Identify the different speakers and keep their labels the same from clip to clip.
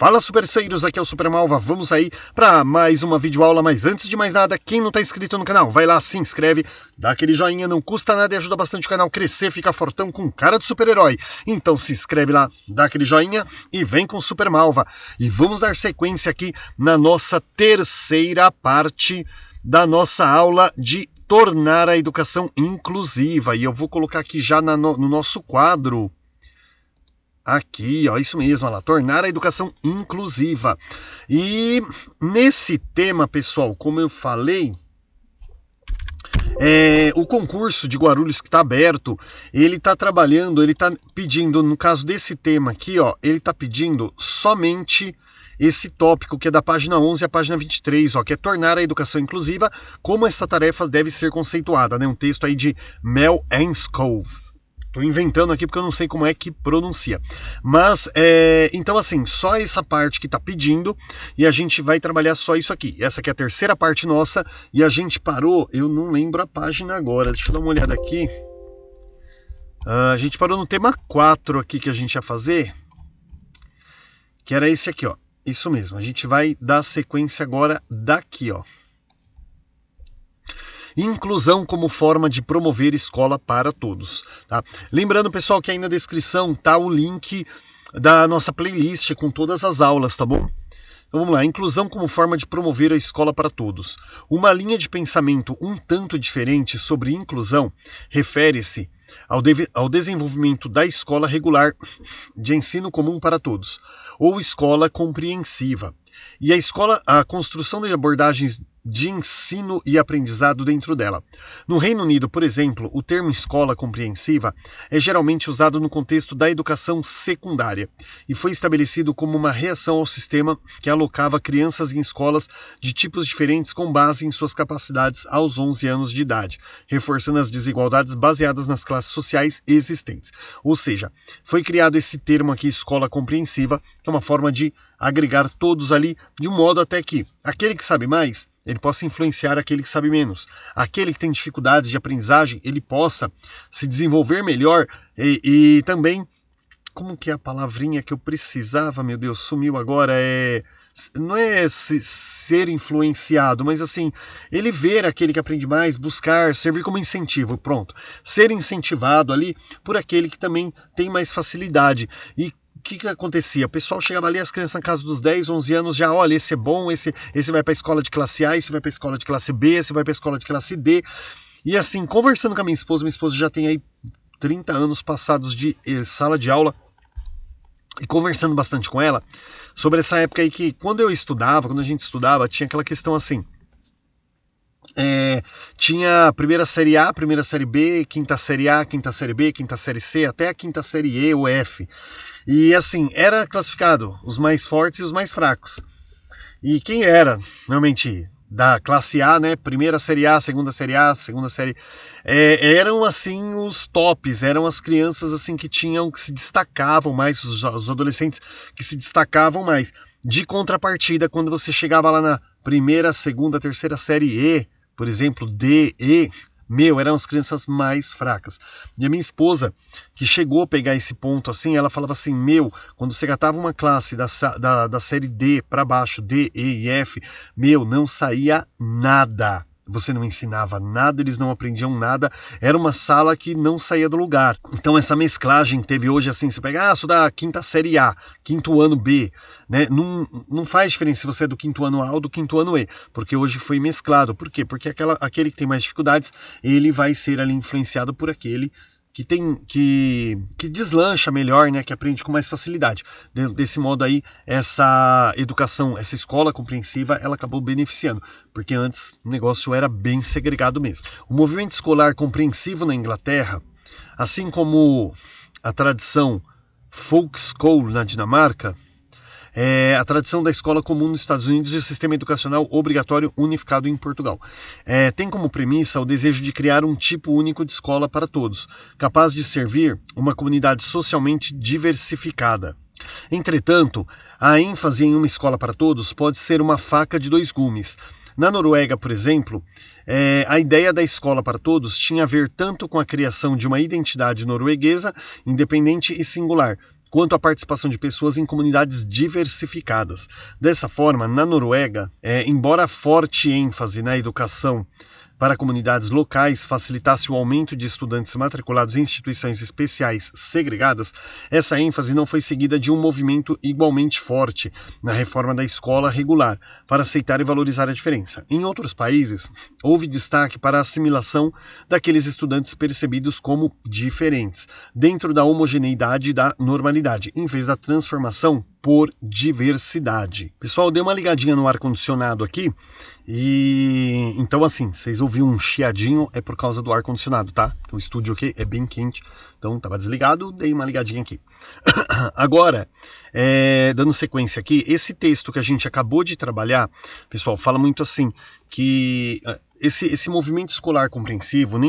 Speaker 1: Fala, superceiros, aqui é o Super Malva, vamos aí para mais uma videoaula, mas antes de mais nada, quem não está inscrito no canal, vai lá, se inscreve, dá aquele joinha, não custa nada e ajuda bastante o canal a crescer, fica fortão com cara de super-herói. Então se inscreve lá, dá aquele joinha e vem com o Super Malva. E vamos dar sequência aqui na nossa terceira parte da nossa aula de tornar a educação inclusiva. E eu vou colocar aqui já no nosso quadro. Aqui, ó, isso mesmo, olha lá, tornar a educação inclusiva. E nesse tema, pessoal, como eu falei, o concurso de Guarulhos que está aberto, ele está trabalhando, ele está pedindo, no caso desse tema aqui, ó, ele está pedindo somente esse tópico que é da página 11 à página 23, ó, que é tornar a educação inclusiva, como essa tarefa deve ser conceituada, né? Um texto aí de Mel Enskov. Estou inventando aqui porque eu não sei como é que pronuncia. Mas, então assim, só essa parte que está pedindo e a gente vai trabalhar só isso aqui. Essa aqui é a terceira parte nossa e a gente parou, eu não lembro a página agora, deixa eu dar uma olhada aqui. A gente parou no tema 4 aqui que a gente ia fazer, que era esse aqui, ó. Isso mesmo, a gente vai dar sequência agora daqui, ó. Inclusão como forma de promover escola para todos. Tá? Lembrando, pessoal, que aí na descrição tá o link da nossa playlist com todas as aulas, tá bom? Então vamos lá, inclusão como forma de promover a escola para todos. Uma linha de pensamento um tanto diferente sobre inclusão refere-se ao desenvolvimento da escola regular de ensino comum para todos, ou escola compreensiva. E a construção de abordagens de ensino e aprendizado dentro dela. No Reino Unido, por exemplo, o termo escola compreensiva é geralmente usado no contexto da educação secundária e foi estabelecido como uma reação ao sistema que alocava crianças em escolas de tipos diferentes com base em suas capacidades aos 11 anos de idade, reforçando as desigualdades baseadas nas classes sociais existentes. Ou seja, foi criado esse termo aqui, escola compreensiva, que é uma forma de agregar todos ali, de um modo até que aquele que sabe mais, ele possa influenciar aquele que sabe menos. Aquele que tem dificuldades de aprendizagem, ele possa se desenvolver melhor e também, como que é a palavrinha que eu precisava, meu Deus, sumiu agora, não é ser influenciado, mas assim, ele ver aquele que aprende mais, buscar, servir como incentivo, pronto. Ser incentivado ali por aquele que também tem mais facilidade. E o que acontecia? O pessoal chegava ali, as crianças na casa dos 10, 11 anos, já, olha, esse é bom, esse vai para a escola de classe A, esse vai para a escola de classe B, esse vai para a escola de classe D. E assim, conversando com a minha esposa já tem aí 30 anos passados de sala de aula, e conversando bastante com ela, sobre essa época aí que, quando a gente estudava, tinha aquela questão assim, tinha a primeira série A, primeira série B, quinta série A, quinta série B, quinta série C, até a quinta série E ou F. E assim, era classificado os mais fortes e os mais fracos. E quem era, realmente, da classe A, né? Primeira série A, segunda série... eram assim os tops, eram as crianças assim que se destacavam mais, os adolescentes que se destacavam mais. De contrapartida, quando você chegava lá na primeira, segunda, terceira série E, por exemplo, D, E... eram as crianças mais fracas. E a minha esposa, que chegou a pegar esse ponto assim, ela falava assim, quando você catava uma classe da série D para baixo, D, E e F, não saía nada. Você não ensinava nada, eles não aprendiam nada, era uma sala que não saía do lugar. Então essa mesclagem que teve hoje, assim, você pega, sou da quinta série A, quinto ano B, né? Não faz diferença se você é do quinto ano A ou do quinto ano E, porque hoje foi mesclado. Por quê? Porque aquele que tem mais dificuldades, ele vai ser ali influenciado por aquele que deslancha melhor, né, que aprende com mais facilidade. Desse modo aí, essa educação, essa escola compreensiva, ela acabou beneficiando, porque antes o negócio era bem segregado mesmo. O movimento escolar compreensivo na Inglaterra, assim como a tradição folk school na Dinamarca, a tradição da escola comum nos Estados Unidos e o sistema educacional obrigatório unificado em Portugal. Tem como premissa o desejo de criar um tipo único de escola para todos, capaz de servir uma comunidade socialmente diversificada. Entretanto, a ênfase em uma escola para todos pode ser uma faca de dois gumes. Na Noruega, por exemplo, a ideia da escola para todos tinha a ver tanto com a criação de uma identidade norueguesa, independente e singular, quanto à participação de pessoas em comunidades diversificadas. Dessa forma, na Noruega, embora forte ênfase na educação para comunidades locais facilitasse o aumento de estudantes matriculados em instituições especiais segregadas, essa ênfase não foi seguida de um movimento igualmente forte na reforma da escola regular, para aceitar e valorizar a diferença. Em outros países, houve destaque para a assimilação daqueles estudantes percebidos como diferentes, dentro da homogeneidade e da normalidade, em vez da transformação por diversidade. Pessoal, dei uma ligadinha no ar-condicionado aqui e então assim, vocês ouviram um chiadinho, é por causa do ar-condicionado, tá? O estúdio aqui é bem quente, então estava desligado, dei uma ligadinha aqui. Agora, dando sequência aqui, esse texto que a gente acabou de trabalhar, pessoal, fala muito assim, que esse movimento escolar compreensivo,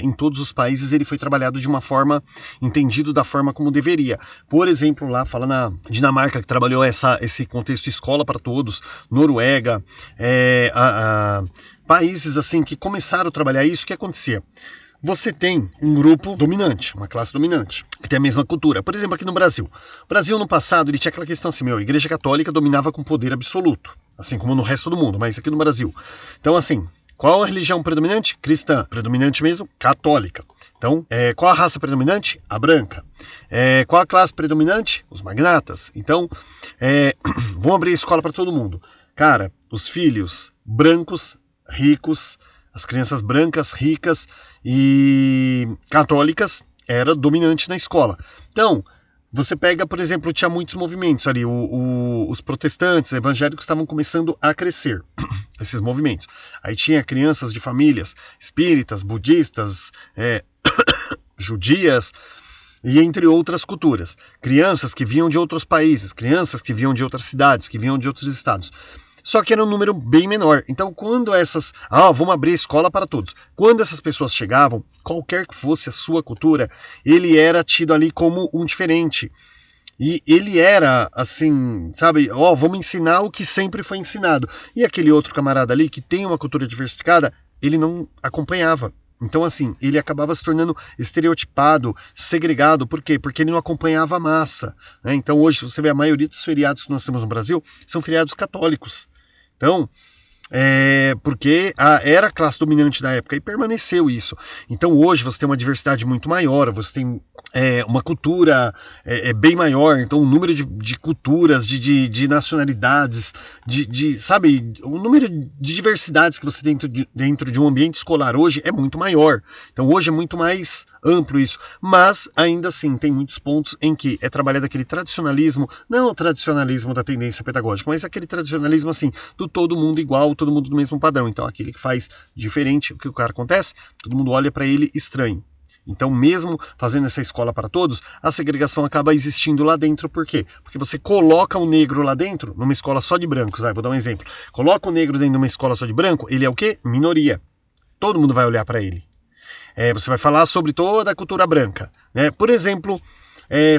Speaker 1: em todos os países ele foi trabalhado de uma forma, entendido da forma como deveria. Por exemplo, lá fala na Dinamarca, que trabalhou esse contexto escola para todos, Noruega, países assim que começaram a trabalhar isso, o que acontecia? Você tem um grupo dominante, uma classe dominante, que tem a mesma cultura. Por exemplo, aqui no Brasil. O Brasil, no passado, ele tinha aquela questão assim, a Igreja Católica dominava com poder absoluto, assim como no resto do mundo, mas aqui no Brasil. Então, assim, qual a religião predominante? Cristã. Predominante mesmo? Católica. Então, qual a raça predominante? A branca. Qual a classe predominante? Os magnatas. Então, vão abrir a escola para todo mundo. Cara, os filhos brancos, ricos, as crianças brancas, ricas e católicas era dominante na escola. Então, você pega, por exemplo, tinha muitos movimentos ali, os protestantes, evangélicos estavam começando a crescer, esses movimentos. Aí tinha crianças de famílias espíritas, budistas, judias, e entre outras culturas. Crianças que vinham de outros países, crianças que vinham de outras cidades, que vinham de outros estados. Só que era um número bem menor. Então, quando essas... vamos abrir a escola para todos. Quando essas pessoas chegavam, qualquer que fosse a sua cultura, ele era tido ali como um diferente. E ele era, assim, sabe, vamos ensinar o que sempre foi ensinado. E aquele outro camarada ali, que tem uma cultura diversificada, ele não acompanhava. Então, assim, ele acabava se tornando estereotipado, segregado. Por quê? Porque ele não acompanhava a massa, né? Então, hoje, você vê a maioria dos feriados que nós temos no Brasil são feriados católicos. Então, porque era a classe dominante da época e permaneceu isso. Então, hoje, você tem uma diversidade muito maior, você tem uma cultura bem maior. Então, o número de culturas, de nacionalidades, sabe, o número de diversidades que você tem dentro de um ambiente escolar hoje é muito maior. Então, hoje é muito mais amplo isso. Mas, ainda assim, tem muitos pontos em que é trabalhado aquele tradicionalismo, não o tradicionalismo da tendência pedagógica, mas aquele tradicionalismo, assim, do todo mundo igual, todo mundo do mesmo padrão. Então, aquele que faz diferente, o que o cara acontece, todo mundo olha para ele estranho. Então, mesmo fazendo essa escola para todos, a segregação acaba existindo lá dentro. Por quê? Porque você coloca o negro lá dentro, numa escola só de brancos. Vou dar um exemplo. Coloca o negro dentro de uma escola só de branco, ele é o quê? Minoria. Todo mundo vai olhar para ele. Você vai falar sobre toda a cultura branca, né? Por exemplo,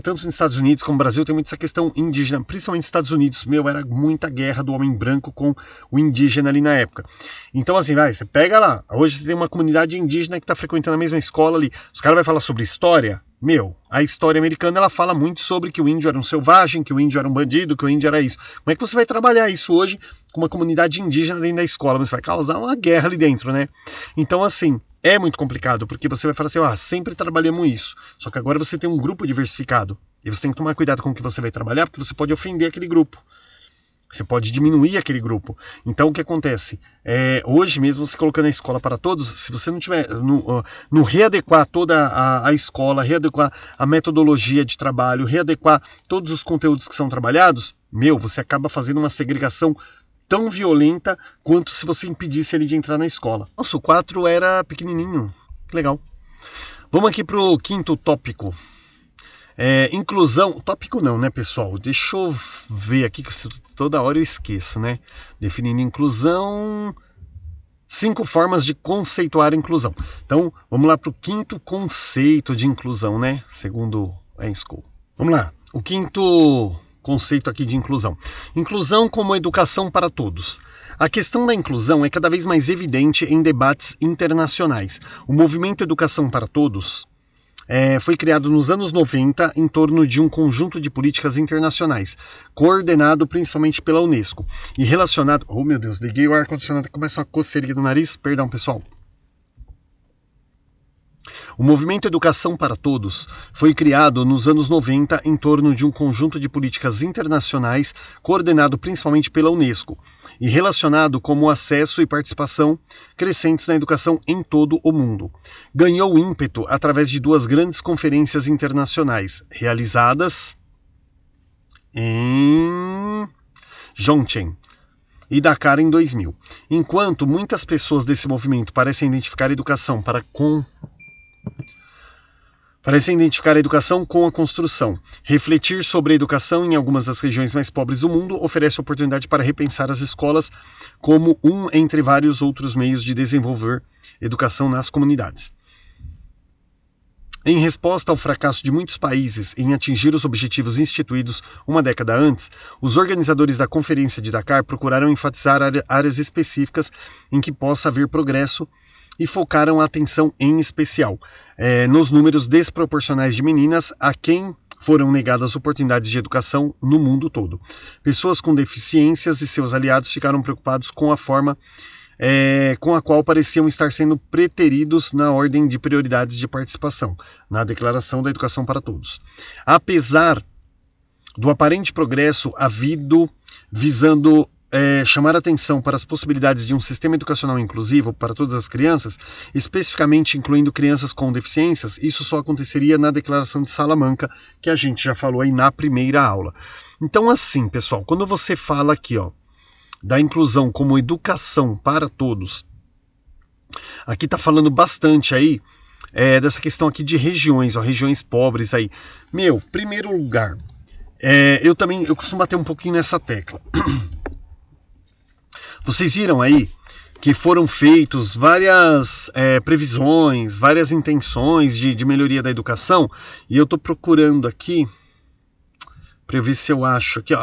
Speaker 1: tanto nos Estados Unidos como no Brasil tem muito essa questão indígena, principalmente nos Estados Unidos, era muita guerra do homem branco com o indígena ali na época. Então, assim, você pega lá, hoje você tem uma comunidade indígena que está frequentando a mesma escola ali, os caras vão falar sobre história. A história americana, ela fala muito sobre que o índio era um selvagem, que o índio era um bandido, que o índio era isso. Como é que você vai trabalhar isso hoje com uma comunidade indígena dentro da escola? Você vai causar uma guerra ali dentro, né? Então, assim, é muito complicado, porque você vai falar assim, sempre trabalhamos isso. Só que agora você tem um grupo diversificado. E você tem que tomar cuidado com o que você vai trabalhar, porque você pode ofender aquele grupo. Você pode diminuir aquele grupo. Então, o que acontece? Hoje mesmo, você colocando a escola para todos, se você não tiver no readequar toda a escola, readequar a metodologia de trabalho, readequar todos os conteúdos que são trabalhados, você acaba fazendo uma segregação tão violenta quanto se você impedisse ele de entrar na escola. Nossa, o 4 era pequenininho. Que legal. Vamos aqui para o quinto tópico. Inclusão, tópico não, né, pessoal? Deixa eu ver aqui, que toda hora eu esqueço, né? Definindo inclusão, 5 formas de conceituar a inclusão. Então, vamos lá para o quinto conceito de inclusão, né? Segundo a ENSCOL. Vamos lá, o quinto conceito aqui de inclusão. Inclusão como educação para todos. A questão da inclusão é cada vez mais evidente em debates internacionais. O movimento Educação para Todos Foi criado nos anos 90 em torno de um conjunto de políticas internacionais, coordenado principalmente pela Unesco e relacionado... Oh, meu Deus, liguei o ar-condicionado e começa uma coceirinha no nariz. Perdão, pessoal. O movimento Educação para Todos foi criado nos anos 90 em torno de um conjunto de políticas internacionais coordenado principalmente pela Unesco e relacionado com o acesso e participação crescentes na educação em todo o mundo. Ganhou ímpeto através de duas grandes conferências internacionais realizadas em Chongqing e Dakar em 2000. Enquanto muitas pessoas desse movimento parecem identificar a educação com a construção. Refletir sobre a educação em algumas das regiões mais pobres do mundo oferece oportunidade para repensar as escolas como um entre vários outros meios de desenvolver educação nas comunidades. Em resposta ao fracasso de muitos países em atingir os objetivos instituídos uma década antes, os organizadores da Conferência de Dakar procuraram enfatizar áreas específicas em que possa haver progresso e focaram a atenção em especial nos números desproporcionais de meninas a quem foram negadas oportunidades de educação no mundo todo. Pessoas com deficiências e seus aliados ficaram preocupados com a forma com a qual pareciam estar sendo preteridos na ordem de prioridades de participação, na Declaração da Educação para Todos. Apesar do aparente progresso havido visando chamar atenção para as possibilidades de um sistema educacional inclusivo para todas as crianças, especificamente incluindo crianças com deficiências, isso só aconteceria na Declaração de Salamanca, que a gente já falou aí na primeira aula. Então, assim, pessoal, quando você fala aqui, da inclusão como educação para todos, aqui está falando bastante aí dessa questão aqui de regiões, regiões pobres aí. Primeiro lugar, eu costumo bater um pouquinho nessa tecla. Vocês viram aí que foram feitos várias previsões, várias intenções de melhoria da educação, e eu estou procurando aqui para ver se eu acho aqui,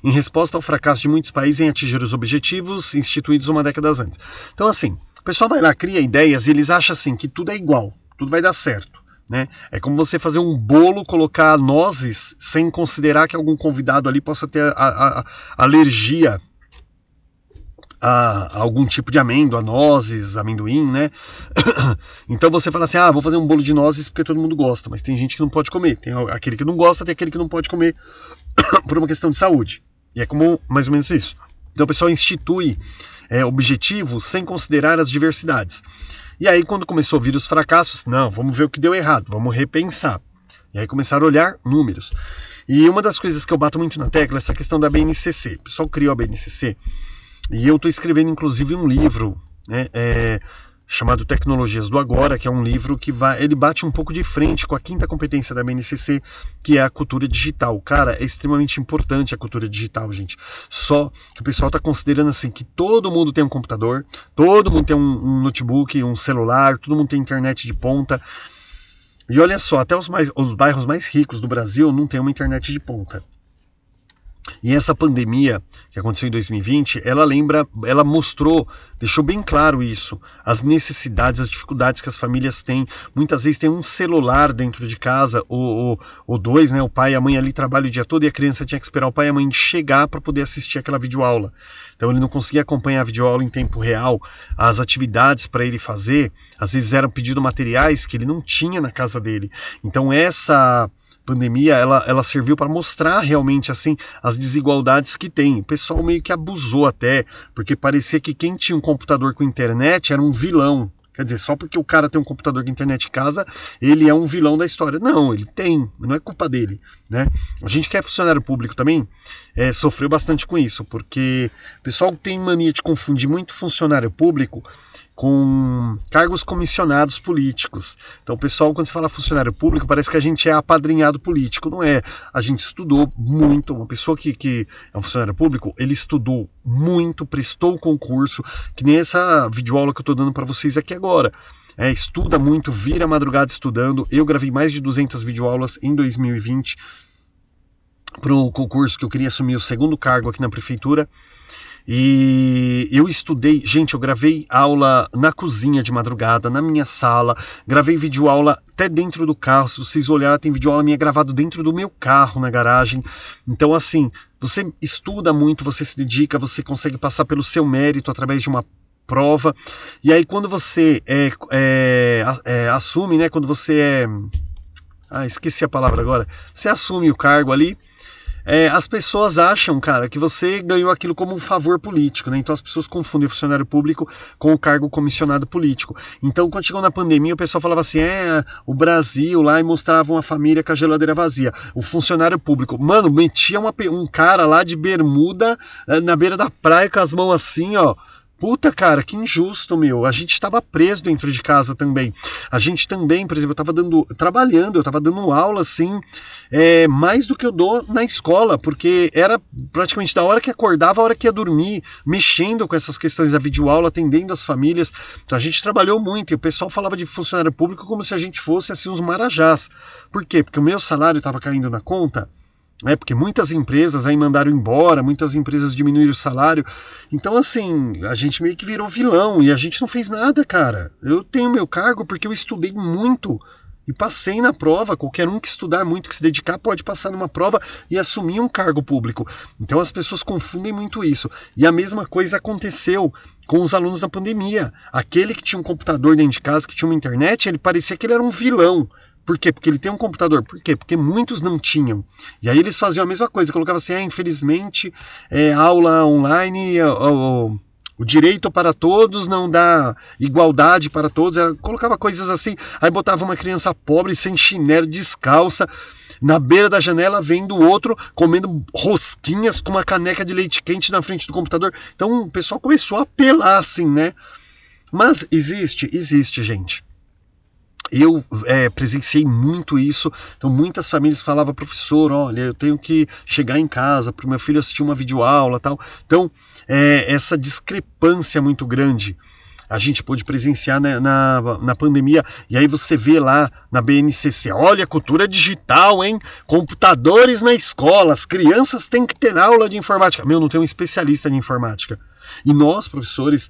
Speaker 1: em resposta ao fracasso de muitos países em atingir os objetivos instituídos uma década antes. Então, assim, o pessoal vai lá, cria ideias e eles acham assim que tudo é igual, tudo vai dar certo, né? É como você fazer um bolo, colocar nozes sem considerar que algum convidado ali possa ter alergia a algum tipo de amêndoa, nozes, amendoim, né? Então você fala assim, vou fazer um bolo de nozes porque todo mundo gosta, mas tem gente que não pode comer, tem aquele que não gosta, tem aquele que não pode comer por uma questão de saúde. E é como mais ou menos isso. Então o pessoal institui objetivos sem considerar as diversidades. E aí quando começou a vir os fracassos, não, vamos ver o que deu errado, vamos repensar. E aí começaram a olhar números. E uma das coisas que eu bato muito na tecla é essa questão da BNCC. O pessoal criou a BNCC. E eu estou escrevendo, inclusive, um livro, né, chamado Tecnologias do Agora, que é um livro que ele bate um pouco de frente com a quinta competência da BNCC, que é a cultura digital. Cara, é extremamente importante a cultura digital, gente. Só que o pessoal está considerando assim que todo mundo tem um computador, todo mundo tem um notebook, um celular, todo mundo tem internet de ponta. E olha só, até os bairros mais ricos do Brasil não tem uma internet de ponta. E essa pandemia que aconteceu em 2020, ela mostrou, deixou bem claro isso, as necessidades, as dificuldades que as famílias têm. Muitas vezes tem um celular dentro de casa, ou dois, né? O pai e a mãe ali trabalham o dia todo e a criança tinha que esperar o pai e a mãe chegar para poder assistir aquela videoaula. Então ele não conseguia acompanhar a videoaula em tempo real, as atividades para ele fazer, às vezes eram pedido materiais que ele não tinha na casa dele. Então essa pandemia, ela serviu para mostrar realmente assim as desigualdades que tem. O pessoal meio que abusou até, porque parecia que quem tinha um computador com internet era um vilão. Quer dizer, só porque o cara tem um computador com internet em casa, ele é um vilão da história. Não, ele tem, não é culpa dele, né? A gente que é funcionário público também sofreu bastante com isso, porque o pessoal tem mania de confundir muito funcionário público com cargos comissionados políticos. Então o pessoal, quando se fala funcionário público, parece que a gente é apadrinhado político. Não é. A gente estudou muito. Uma pessoa que é um funcionário público, ele estudou muito, prestou o concurso, que nem essa videoaula que eu estou dando para vocês aqui agora. Estuda muito, vira madrugada estudando. Eu gravei mais de 200 videoaulas em 2020 para o concurso que eu queria assumir o segundo cargo aqui na prefeitura. E eu estudei, gente, eu gravei aula na cozinha de madrugada, na minha sala, gravei videoaula até dentro do carro. Se vocês olharem, tem videoaula minha gravado dentro do meu carro, na garagem. Então, assim, você estuda muito, você se dedica, você consegue passar pelo seu mérito através de uma prova. E aí, quando você assume, né, quando você esqueci a palavra agora, você assume o cargo ali, as pessoas acham, cara, que você ganhou aquilo como um favor político, né? Então as pessoas confundem o funcionário público com o cargo comissionado político. Então, quando chegou na pandemia, o pessoal falava assim, o Brasil lá, e mostrava uma família com a geladeira vazia. O funcionário público, mano, metia um cara lá de bermuda na beira da praia com as mãos assim, ó. Puta, cara, que injusto, meu. A gente estava preso dentro de casa também. A gente também, por exemplo, eu estava dando aula, assim, mais do que eu dou na escola, porque era praticamente da hora que acordava, a hora que ia dormir, mexendo com essas questões da videoaula, atendendo as famílias. Então a gente trabalhou muito, e o pessoal falava de funcionário público como se a gente fosse, assim, os marajás. Por quê? Porque o meu salário estava caindo na conta, porque muitas empresas aí mandaram embora, muitas empresas diminuíram o salário. Então, assim, a gente meio que virou vilão e a gente não fez nada, cara. Eu tenho meu cargo porque eu estudei muito e passei na prova. Qualquer um que estudar muito, que se dedicar, pode passar numa prova e assumir um cargo público. Então as pessoas confundem muito isso. E a mesma coisa aconteceu com os alunos da pandemia. Aquele que tinha um computador dentro de casa, que tinha uma internet, ele parecia que ele era um vilão. Por quê? Porque ele tem um computador. Por quê? Porque muitos não tinham. E aí eles faziam a mesma coisa, colocavam assim, infelizmente, aula online, o direito para todos não dá igualdade para todos. Colocava coisas assim, aí botava uma criança pobre, sem chinelo, descalça, na beira da janela, vendo o outro comendo rosquinhas com uma caneca de leite quente na frente do computador. Então o pessoal começou a apelar assim, né? Mas existe, gente. Eu presenciei muito isso, então muitas famílias falavam, professor, olha, eu tenho que chegar em casa para o meu filho assistir uma videoaula e tal. Então, essa discrepância muito grande a gente pôde presenciar, né, na pandemia. E aí você vê lá na BNCC, olha, cultura digital, hein? Computadores na escola, as crianças têm que ter aula de informática. Meu, não tem um especialista de informática. E nós, professores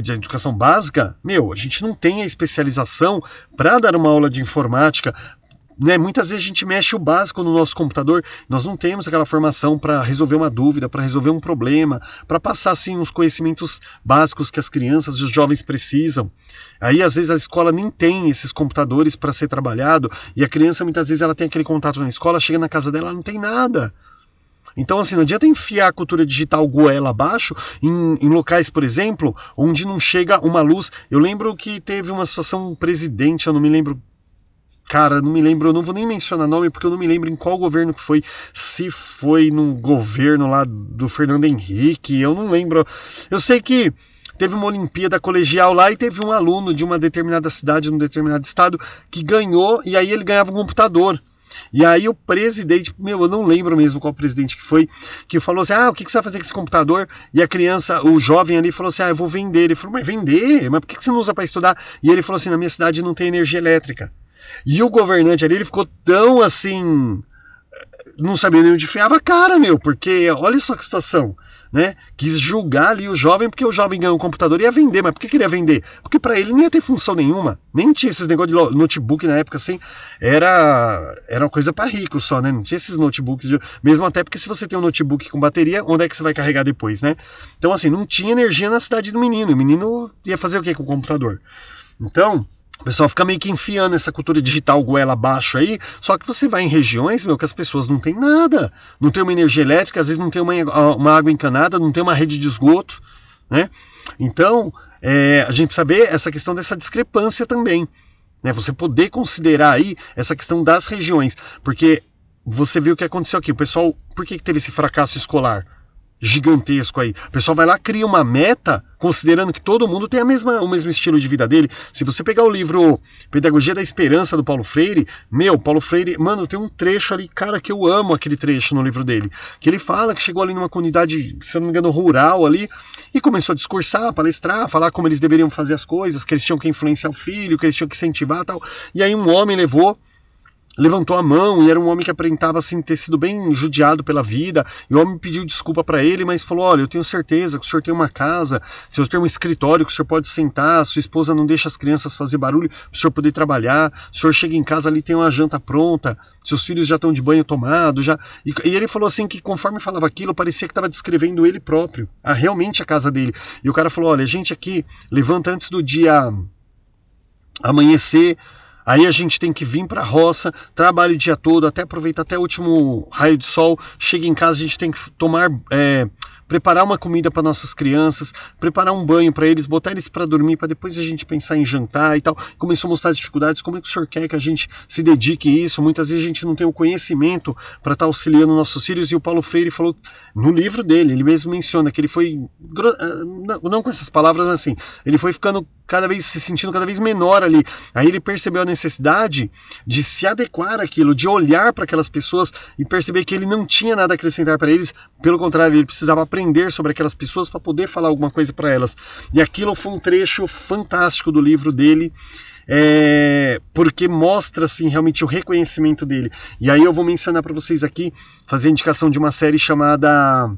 Speaker 1: de educação básica, a gente não tem a especialização para dar uma aula de informática, né? Muitas vezes a gente mexe o básico no nosso computador, nós não temos aquela formação para resolver uma dúvida, para resolver um problema, para passar assim, os conhecimentos básicos que as crianças e os jovens precisam. Aí às vezes a escola nem tem esses computadores para ser trabalhado, e a criança muitas vezes ela tem aquele contato na escola, chega na casa dela, ela não tem nada. Então, assim, não adianta enfiar a cultura digital goela abaixo em locais, por exemplo, onde não chega uma luz. Eu lembro que teve uma situação, um presidente, eu não me lembro, cara, não me lembro, eu não vou nem mencionar nome, porque eu não me lembro em qual governo que foi, se foi no governo lá do Fernando Henrique, eu não lembro. Eu sei que teve uma Olimpíada colegial lá e teve um aluno de uma determinada cidade, num determinado estado, que ganhou, e aí ele ganhava um computador. E aí o presidente, eu não lembro mesmo qual presidente que foi, que falou assim, o que você vai fazer com esse computador? E a criança, o jovem ali falou assim, eu vou vender. Ele falou, mas vender? Mas por que você não usa para estudar? E ele falou assim, na minha cidade não tem energia elétrica. E o governante ali, ele ficou tão assim, não sabia nem onde enfiava a cara, porque olha só que situação, né? Quis julgar ali o jovem, porque o jovem ganhou um computador e ia vender. Mas por que ele ia vender? Porque para ele não ia ter função nenhuma, nem tinha esses negócios de notebook na época, assim, era uma coisa para rico só, né? Não tinha esses notebooks, mesmo até porque se você tem um notebook com bateria, onde é que você vai carregar depois, né? Então assim, não tinha energia na cidade do menino, o menino ia fazer o que com o computador? Então, o pessoal fica meio que enfiando essa cultura digital goela abaixo aí, só que você vai em regiões, que as pessoas não têm nada, não tem uma energia elétrica, às vezes não tem uma água encanada, não tem uma rede de esgoto, né? Então, a gente precisa ver essa questão dessa discrepância também, né? Você poder considerar aí essa questão das regiões, porque você viu o que aconteceu aqui, o pessoal, por que teve esse fracasso escolar gigantesco aí? O pessoal vai lá, cria uma meta, considerando que todo mundo tem o mesmo estilo de vida dele. Se você pegar o livro Pedagogia da Esperança, do Paulo Freire, Paulo Freire, mano, tem um trecho ali, cara, que eu amo aquele trecho no livro dele, que ele fala que chegou ali numa comunidade, se eu não me engano, rural ali, e começou a discursar, palestrar, falar como eles deveriam fazer as coisas, que eles tinham que influenciar o filho, que eles tinham que incentivar e tal. E aí um homem levou levantou a mão e era um homem que aparentava assim, ter sido bem judiado pela vida, e o homem pediu desculpa para ele, mas falou, olha, eu tenho certeza que o senhor tem uma casa, que o senhor tem um escritório, que o senhor pode sentar, sua esposa não deixa as crianças fazer barulho para o senhor poder trabalhar, o senhor chega em casa ali, tem uma janta pronta, seus filhos já estão de banho tomado, já... E ele falou assim que conforme falava aquilo, parecia que estava descrevendo ele próprio, realmente a casa dele. E o cara falou, olha, a gente aqui levanta antes do dia amanhecer, aí a gente tem que vir para a roça, trabalha o dia todo, até aproveitar até o último raio de sol, chega em casa, a gente tem que preparar uma comida para nossas crianças, preparar um banho para eles, botar eles para dormir, para depois a gente pensar em jantar e tal. Começou a mostrar as dificuldades, como é que o senhor quer que a gente se dedique a isso? Muitas vezes a gente não tem o conhecimento para estar auxiliando nossos filhos, e o Paulo Freire falou, no livro dele, ele mesmo menciona que ele foi, não com essas palavras, mas assim, ele foi ficando se sentindo cada vez menor ali. Aí ele percebeu a necessidade de se adequar àquilo, de olhar para aquelas pessoas e perceber que ele não tinha nada a acrescentar para eles, pelo contrário, ele precisava aprender sobre aquelas pessoas para poder falar alguma coisa para elas. E aquilo foi um trecho fantástico do livro dele, porque mostra assim, realmente o reconhecimento dele. E aí eu vou mencionar para vocês aqui, fazer a indicação de uma série chamada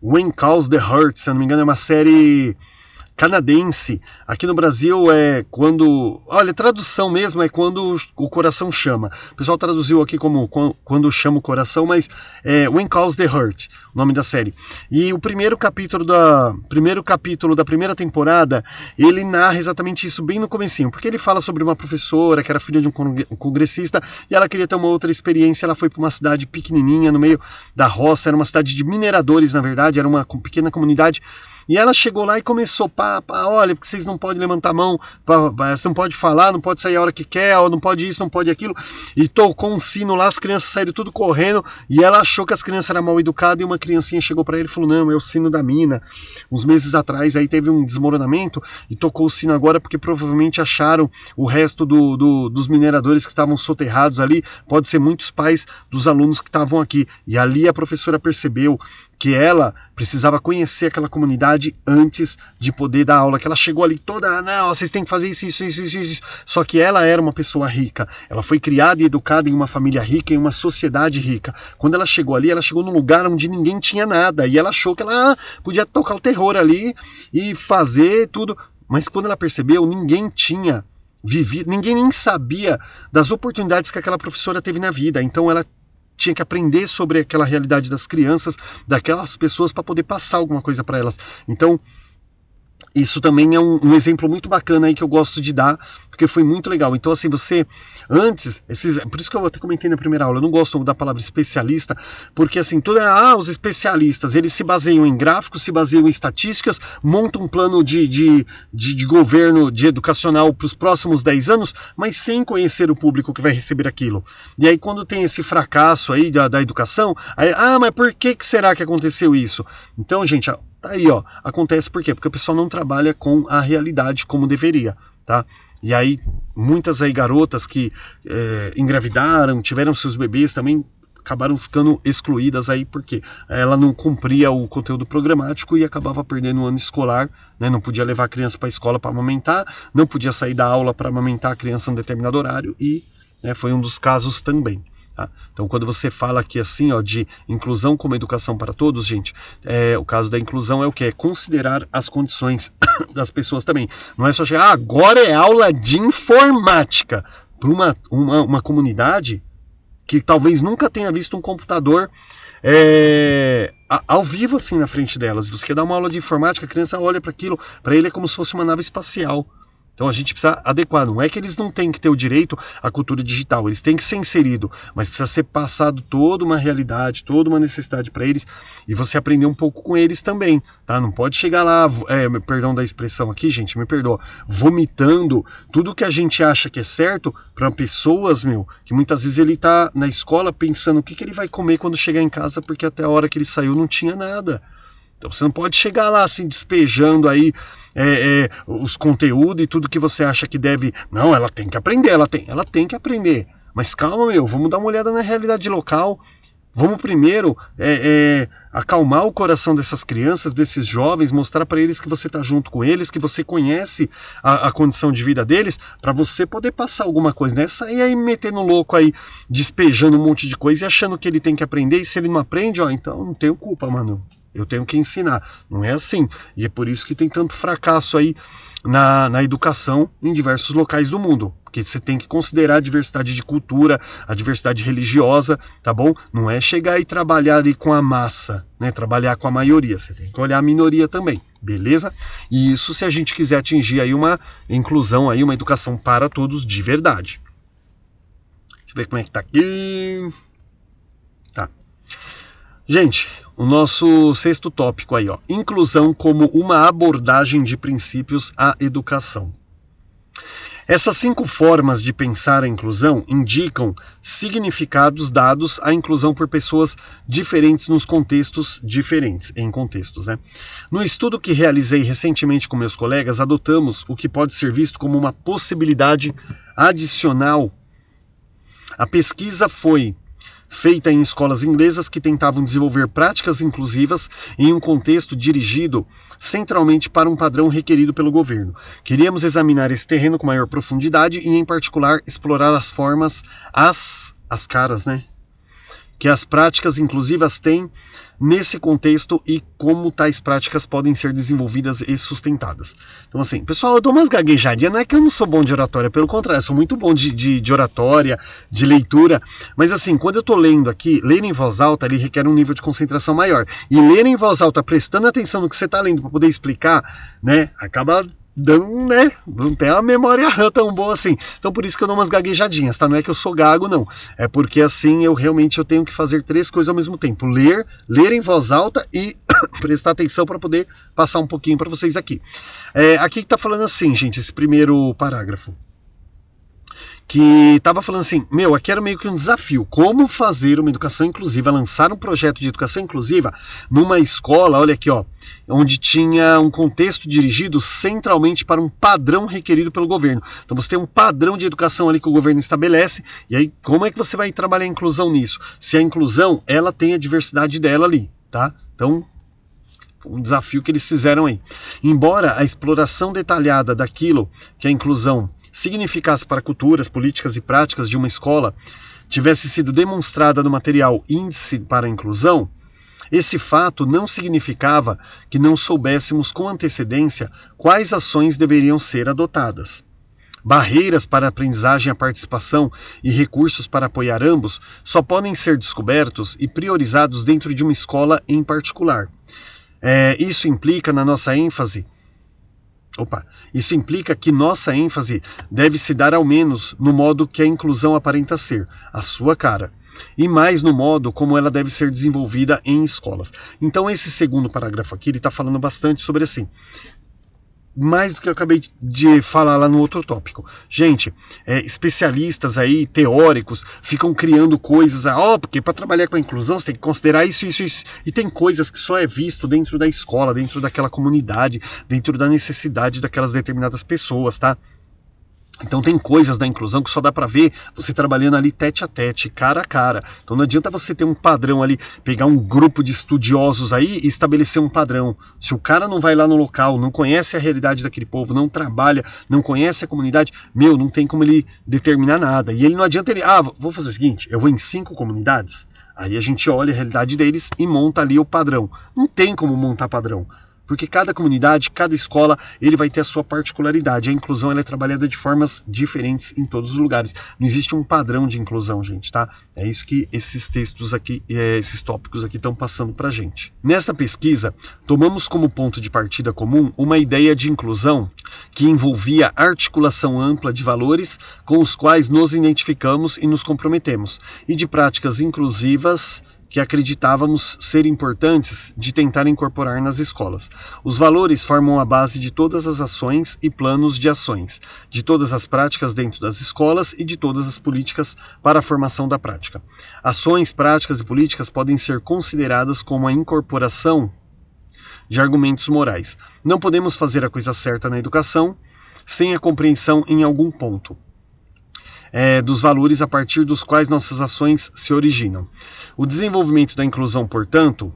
Speaker 1: When Calls the Heart, se eu não me engano, é uma série canadense. Aqui no Brasil é quando... Olha, tradução mesmo é quando o coração chama. O pessoal traduziu aqui como quando chama o coração, mas é When Calls the Heart, o nome da série. E o primeiro capítulo da primeira temporada, ele narra exatamente isso bem no comecinho, porque ele fala sobre uma professora que era filha de um congressista e ela queria ter uma outra experiência. Ela foi para uma cidade pequenininha no meio da roça, era uma cidade de mineradores, na verdade, era uma pequena comunidade. E ela chegou lá e começou, olha, porque vocês não podem levantar a mão, você não pode falar, não pode sair a hora que quer, não pode isso, não pode aquilo. E tocou um sino lá, as crianças saíram tudo correndo, e ela achou que as crianças eram mal educadas, e uma criancinha chegou para ele e falou, não, é o sino da mina. Uns meses atrás, aí teve um desmoronamento, e tocou o sino agora, porque provavelmente acharam o resto dos mineradores que estavam soterrados ali, pode ser muitos pais dos alunos que estavam aqui. E ali a professora percebeu que ela precisava conhecer aquela comunidade antes de poder dar aula, que ela chegou ali toda, não, vocês têm que fazer isso. Só que ela era uma pessoa rica, ela foi criada e educada em uma família rica, em uma sociedade rica. Quando ela chegou ali, ela chegou num lugar onde ninguém tinha nada, e ela achou que ela podia tocar o terror ali e fazer tudo, mas quando ela percebeu, ninguém tinha vivido, ninguém nem sabia das oportunidades que aquela professora teve na vida, então ela tinha que aprender sobre aquela realidade das crianças, daquelas pessoas, para poder passar alguma coisa para elas. Então, isso também é um exemplo muito bacana aí que eu gosto de dar, porque foi muito legal. Então, assim, você antes, por isso que eu até comentei na primeira aula, eu não gosto da palavra especialista, porque assim, os especialistas, eles se baseiam em gráficos, se baseiam em estatísticas, montam um plano de governo, de educacional para os próximos 10 anos, mas sem conhecer o público que vai receber aquilo. E aí, quando tem esse fracasso aí da educação, aí, mas por que será que aconteceu isso? Então, gente, aí, acontece por quê? Porque o pessoal não trabalha com a realidade como deveria, tá? E aí, muitas aí garotas que engravidaram, tiveram seus bebês também, acabaram ficando excluídas aí, porque ela não cumpria o conteúdo programático e acabava perdendo o ano escolar, né? Não podia levar a criança para a escola para amamentar, não podia sair da aula para amamentar a criança em um determinado horário, e foi um dos casos também. Tá? Então, quando você fala aqui assim, de inclusão como educação para todos, gente, o caso da inclusão é o que? É considerar as condições das pessoas também. Não é só chegar, agora é aula de informática para uma comunidade que talvez nunca tenha visto um computador ao vivo assim na frente delas. Você quer dar uma aula de informática, a criança olha para aquilo, para ele é como se fosse uma nave espacial. Então a gente precisa adequar, não é que eles não têm que ter o direito à cultura digital, eles têm que ser inseridos, mas precisa ser passado toda uma realidade, toda uma necessidade para eles, e você aprender um pouco com eles também, tá? Não pode chegar lá, perdão da expressão aqui, gente, me perdoa, vomitando tudo que a gente acha que é certo para pessoas, que muitas vezes ele tá na escola pensando o que ele vai comer quando chegar em casa, porque até a hora que ele saiu não tinha nada. Então você não pode chegar lá assim despejando aí os conteúdos e tudo que você acha que deve. Não, ela tem que aprender, ela tem que aprender. Mas calma, vamos dar uma olhada na realidade local. Vamos primeiro acalmar o coração dessas crianças, desses jovens, mostrar para eles que você está junto com eles, que você conhece a condição de vida deles, para você poder passar alguma coisa, né? Sair aí metendo louco aí, despejando um monte de coisa e achando que ele tem que aprender, e se ele não aprende, então não tenho culpa, mano. Eu tenho que ensinar. Não é assim. E é por isso que tem tanto fracasso aí na educação em diversos locais do mundo. Porque você tem que considerar a diversidade de cultura, a diversidade religiosa, tá bom? Não é chegar e trabalhar ali com a massa, né? Trabalhar com a maioria. Você tem que olhar a minoria também, beleza? E isso se a gente quiser atingir aí uma inclusão, aí uma educação para todos de verdade. Deixa eu ver como é que tá aqui. Tá. Gente, o nosso sexto tópico aí, ó, inclusão como uma abordagem de princípios à educação. Essas 5 formas de pensar a inclusão indicam significados dados à inclusão por pessoas diferentes nos contextos diferentes, em contextos, né? No estudo que realizei recentemente com meus colegas, adotamos o que pode ser visto como uma possibilidade adicional. A pesquisa foi feita em escolas inglesas que tentavam desenvolver práticas inclusivas em um contexto dirigido centralmente para um padrão requerido pelo governo. Queríamos examinar esse terreno com maior profundidade e, em particular, explorar as formas, as caras, né, que as práticas inclusivas têm nesse contexto e como tais práticas podem ser desenvolvidas e sustentadas. Então, assim, pessoal, eu dou umas gaguejadinhas, não é que eu não sou bom de oratória, pelo contrário, eu sou muito bom de oratória, de leitura, mas assim, quando eu estou lendo aqui, ler em voz alta, ele requer um nível de concentração maior, e ler em voz alta, prestando atenção no que você está lendo para poder explicar, né, acaba dando, né, não tem uma memória tão boa assim. Então por isso que eu dou umas gaguejadinhas, tá? Não é que eu sou gago, não. É porque assim eu tenho que fazer 3 coisas ao mesmo tempo. Ler em voz alta e prestar atenção para poder passar um pouquinho para vocês aqui. Aqui que tá falando assim, gente, esse primeiro parágrafo. Que estava falando assim, aqui era meio que um desafio, como fazer uma educação inclusiva, lançar um projeto de educação inclusiva numa escola, olha aqui, ó, onde tinha um contexto dirigido centralmente para um padrão requerido pelo governo. Então você tem um padrão de educação ali que o governo estabelece, e aí como é que você vai trabalhar a inclusão nisso? Se a inclusão, ela tem a diversidade dela ali, tá? Então, um desafio que eles fizeram aí. Embora a exploração detalhada daquilo que a inclusão significasse para culturas, políticas e práticas de uma escola tivesse sido demonstrada no material Índice para a Inclusão, esse fato não significava que não soubéssemos com antecedência quais ações deveriam ser adotadas. Barreiras para a aprendizagem e a participação e recursos para apoiar ambos só podem ser descobertos e priorizados dentro de uma escola em particular. Isso implica que nossa ênfase deve se dar ao menos no modo que a inclusão aparenta ser, a sua cara, e mais no modo como ela deve ser desenvolvida em escolas. Então esse segundo parágrafo aqui, ele está falando bastante sobre assim, mais do que eu acabei de falar lá no outro tópico. Gente, especialistas aí, teóricos, ficam criando coisas, porque para trabalhar com a inclusão você tem que considerar isso, e tem coisas que só é visto dentro da escola, dentro daquela comunidade, dentro da necessidade daquelas determinadas pessoas, tá? Então tem coisas da inclusão que só dá para ver você trabalhando ali tete a tete, cara a cara. Então não adianta você ter um padrão ali, pegar um grupo de estudiosos aí e estabelecer um padrão. Se o cara não vai lá no local, não conhece a realidade daquele povo, não trabalha, não conhece a comunidade, não tem como ele determinar nada. E ele não adianta ele, vou fazer o seguinte, eu vou em 5 comunidades, aí a gente olha a realidade deles e monta ali o padrão. Não tem como montar padrão. Porque cada comunidade, cada escola, ele vai ter a sua particularidade. A inclusão ela é trabalhada de formas diferentes em todos os lugares. Não existe um padrão de inclusão, gente, tá? É isso que esses textos aqui, esses tópicos aqui estão passando pra gente. Nesta pesquisa, tomamos como ponto de partida comum uma ideia de inclusão que envolvia articulação ampla de valores com os quais nos identificamos e nos comprometemos, e de práticas inclusivas que acreditávamos ser importantes de tentar incorporar nas escolas. Os valores formam a base de todas as ações e planos de ações, de todas as práticas dentro das escolas e de todas as políticas para a formação da prática. Ações, práticas e políticas podem ser consideradas como a incorporação de argumentos morais. Não podemos fazer a coisa certa na educação sem a compreensão em algum ponto. dos valores a partir dos quais nossas ações se originam. O desenvolvimento da inclusão, portanto,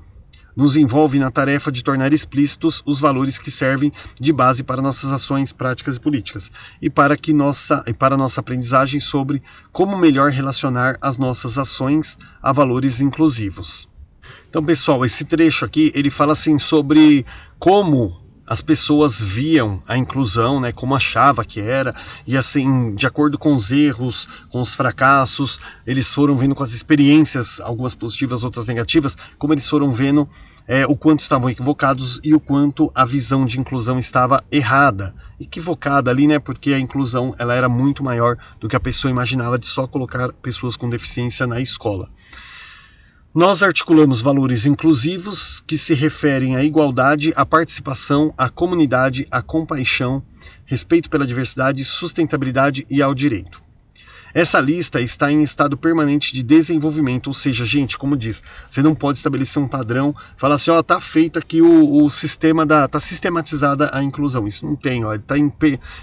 Speaker 1: nos envolve na tarefa de tornar explícitos os valores que servem de base para nossas ações, práticas e políticas, e para nossa aprendizagem sobre como melhor relacionar as nossas ações a valores inclusivos. Então, pessoal, esse trecho aqui, ele fala assim sobre como as pessoas viam a inclusão, né, como achava que era, e assim, de acordo com os erros, com os fracassos, eles foram vendo com as experiências, algumas positivas, outras negativas, como eles foram vendo o quanto estavam equivocados e o quanto a visão de inclusão estava errada. Equivocada ali, né, porque a inclusão ela era muito maior do que a pessoa imaginava de só colocar pessoas com deficiência na escola. Nós articulamos valores inclusivos que se referem à igualdade, à participação, à comunidade, à compaixão, respeito pela diversidade, sustentabilidade e ao direito. Essa lista está em estado permanente de desenvolvimento, ou seja, gente, como diz, você não pode estabelecer um padrão, falar assim, ó, tá feito aqui o sistema tá sistematizada a inclusão. Isso não tem, ó, ele está em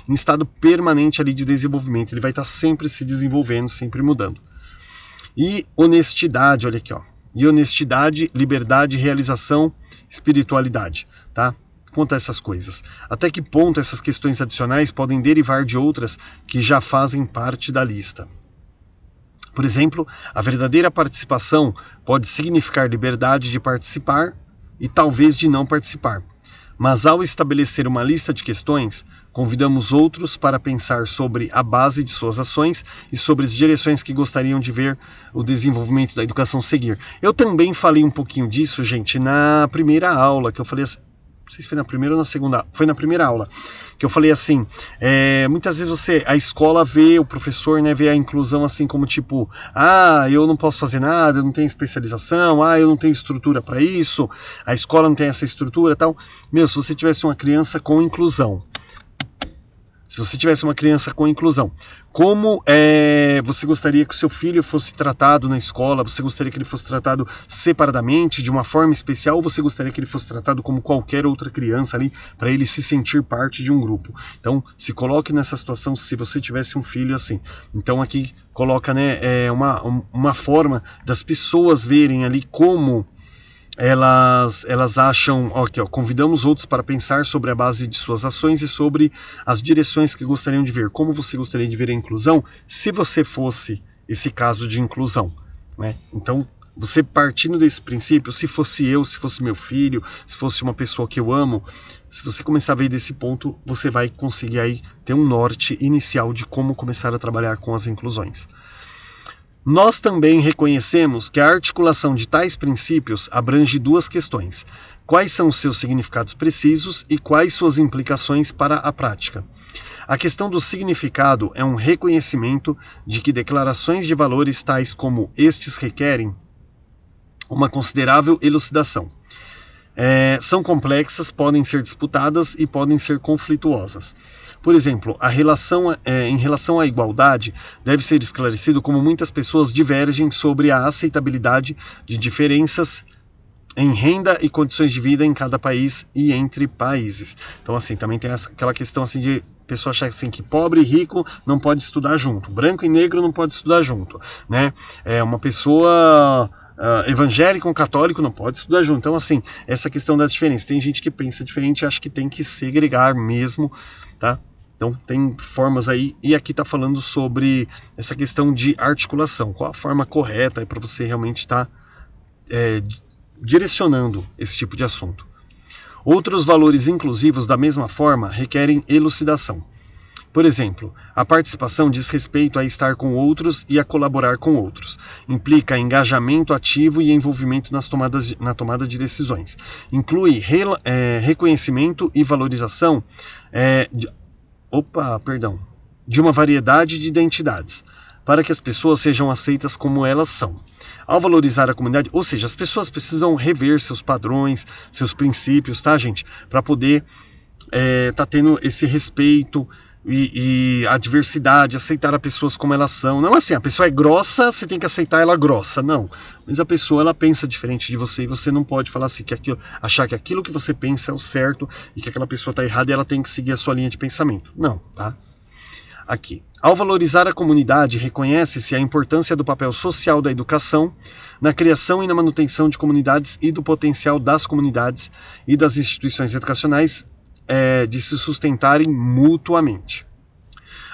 Speaker 1: estado permanente ali de desenvolvimento, ele vai estar sempre se desenvolvendo, sempre mudando. E honestidade, olha aqui, ó. E honestidade, liberdade, realização, espiritualidade, tá? Conta essas coisas. Até que ponto essas questões adicionais podem derivar de outras que já fazem parte da lista? Por exemplo, a verdadeira participação pode significar liberdade de participar e talvez de não participar. Mas ao estabelecer uma lista de questões, convidamos outros para pensar sobre a base de suas ações e sobre as direções que gostariam de ver o desenvolvimento da educação seguir. Eu também falei um pouquinho disso, gente, na primeira aula, que eu falei assim, não sei se foi na primeira ou na segunda, foi na primeira aula, que eu falei assim, muitas vezes a escola vê, o professor, né, vê a inclusão assim como tipo, eu não posso fazer nada, eu não tenho especialização, eu não tenho estrutura para isso, a escola não tem essa estrutura e tal. Meu, se você tivesse uma criança com inclusão, como você gostaria que o seu filho fosse tratado na escola? Você gostaria que ele fosse tratado separadamente, de uma forma especial, ou você gostaria que ele fosse tratado como qualquer outra criança ali, para ele se sentir parte de um grupo? Então, se coloque nessa situação se você tivesse um filho assim. Então, aqui coloca, né, uma forma das pessoas verem ali como elas acham, aqui, ó, convidamos outros para pensar sobre a base de suas ações e sobre as direções que gostariam de ver. Como você gostaria de ver a inclusão se você fosse esse caso de inclusão, né? Então, você partindo desse princípio, se fosse eu, se fosse meu filho, se fosse uma pessoa que eu amo, se você começar a ver desse ponto, você vai conseguir aí ter um norte inicial de como começar a trabalhar com as inclusões. Nós também reconhecemos que a articulação de tais princípios abrange duas questões: quais são os seus significados precisos e quais suas implicações para a prática. A questão do significado é um reconhecimento de que declarações de valores tais como estes requerem uma considerável elucidação. São complexas, podem ser disputadas e podem ser conflituosas. Por exemplo, em relação à igualdade, deve ser esclarecido como muitas pessoas divergem sobre a aceitabilidade de diferenças em renda e condições de vida em cada país e entre países. Então, assim, também tem aquela questão assim de pessoa achar assim, que pobre e rico não pode estudar junto, branco e negro não pode estudar junto, né? Uma pessoa evangélico ou católico não pode estudar junto. Então, assim, essa questão das diferenças. Tem gente que pensa diferente e acha que tem que segregar mesmo, tá? Então, tem formas aí, e aqui está falando sobre essa questão de articulação. Qual a forma correta para você realmente estar direcionando esse tipo de assunto. Outros valores inclusivos, da mesma forma, requerem elucidação. Por exemplo, a participação diz respeito a estar com outros e a colaborar com outros. Implica engajamento ativo e envolvimento na tomada de decisões. Inclui reconhecimento e valorização de uma variedade de identidades, para que as pessoas sejam aceitas como elas são. Ao valorizar a comunidade, ou seja, as pessoas precisam rever seus padrões, seus princípios, tá, gente? Para poder tá tendo esse respeito e a diversidade, aceitar as pessoas como elas são. Não assim, a pessoa é grossa, você tem que aceitar ela grossa, não. Mas a pessoa, ela pensa diferente de você e você não pode falar assim, achar que aquilo que você pensa é o certo e que aquela pessoa está errada e ela tem que seguir a sua linha de pensamento. Não, tá? Aqui. Ao valorizar a comunidade, reconhece-se a importância do papel social da educação na criação e na manutenção de comunidades e do potencial das comunidades e das instituições educacionais de se sustentarem mutuamente.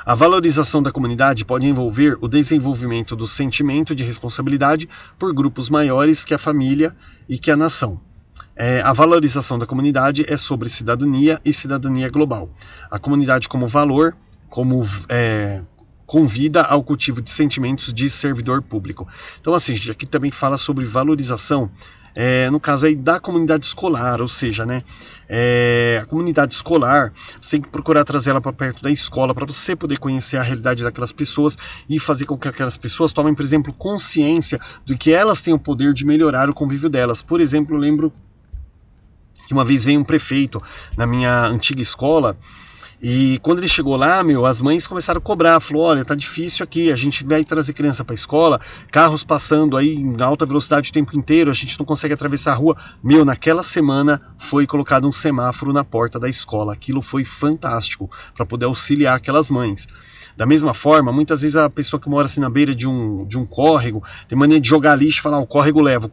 Speaker 1: A valorização da comunidade pode envolver o desenvolvimento do sentimento de responsabilidade por grupos maiores que a família e que a nação. A valorização da comunidade é sobre cidadania e cidadania global. A comunidade como valor, convida ao cultivo de sentimentos de servidor público. Então, assim, gente, aqui também fala sobre valorização, no caso aí da comunidade escolar, ou seja, né, a comunidade escolar, você tem que procurar trazer ela para perto da escola, para você poder conhecer a realidade daquelas pessoas e fazer com que aquelas pessoas tomem, por exemplo, consciência do que elas têm o poder de melhorar o convívio delas. Por exemplo, eu lembro que uma vez veio um prefeito na minha antiga escola, e quando ele chegou lá, as mães começaram a cobrar, falou, olha, tá difícil aqui, a gente vai trazer criança para a escola, carros passando aí em alta velocidade o tempo inteiro, a gente não consegue atravessar a rua. Naquela semana foi colocado um semáforo na porta da escola, aquilo foi fantástico, para poder auxiliar aquelas mães. Da mesma forma, muitas vezes a pessoa que mora assim na beira de um córrego tem mania de jogar lixo e falar, o córrego leva.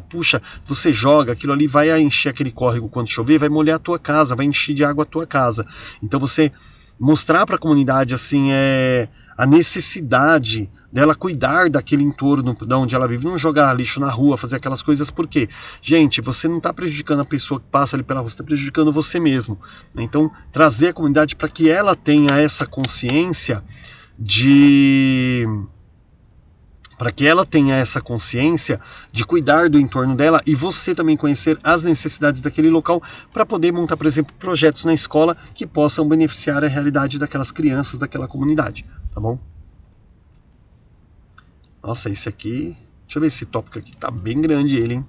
Speaker 1: Puxa, você joga, aquilo ali vai encher aquele córrego quando chover, vai molhar a tua casa, vai encher de água a tua casa. Então você mostrar para a comunidade assim, a necessidade dela cuidar daquele entorno de onde ela vive, não jogar lixo na rua, fazer aquelas coisas, porque, gente, você não está prejudicando a pessoa que passa ali pela rua, você está prejudicando você mesmo. Então, trazer a comunidade para que ela tenha essa consciência de cuidar do entorno dela, e você também conhecer as necessidades daquele local para poder montar, por exemplo, projetos na escola que possam beneficiar a realidade daquelas crianças, daquela comunidade, tá bom? Nossa, esse aqui, deixa eu ver esse tópico aqui, tá bem grande ele, hein?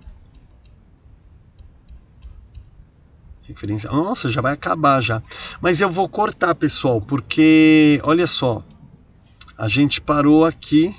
Speaker 1: Referência, nossa, já vai acabar já. Mas eu vou cortar, pessoal, porque, olha só, a gente parou aqui.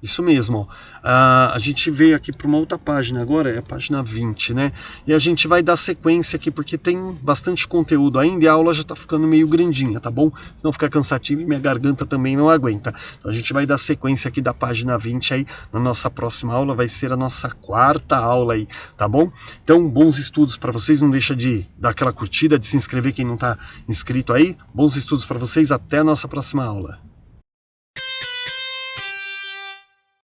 Speaker 1: Isso mesmo, ó. A gente veio aqui para uma outra página agora, é a página 20, né? E a gente vai dar sequência aqui, porque tem bastante conteúdo ainda e a aula já está ficando meio grandinha, tá bom? Senão fica cansativo e minha garganta também não aguenta. Então a gente vai dar sequência aqui da página 20 aí, na nossa próxima aula, vai ser a nossa 4ª aula aí, tá bom? Então, bons estudos para vocês, não deixa de dar aquela curtida, de se inscrever quem não está inscrito aí. Bons estudos para vocês, até a nossa próxima aula.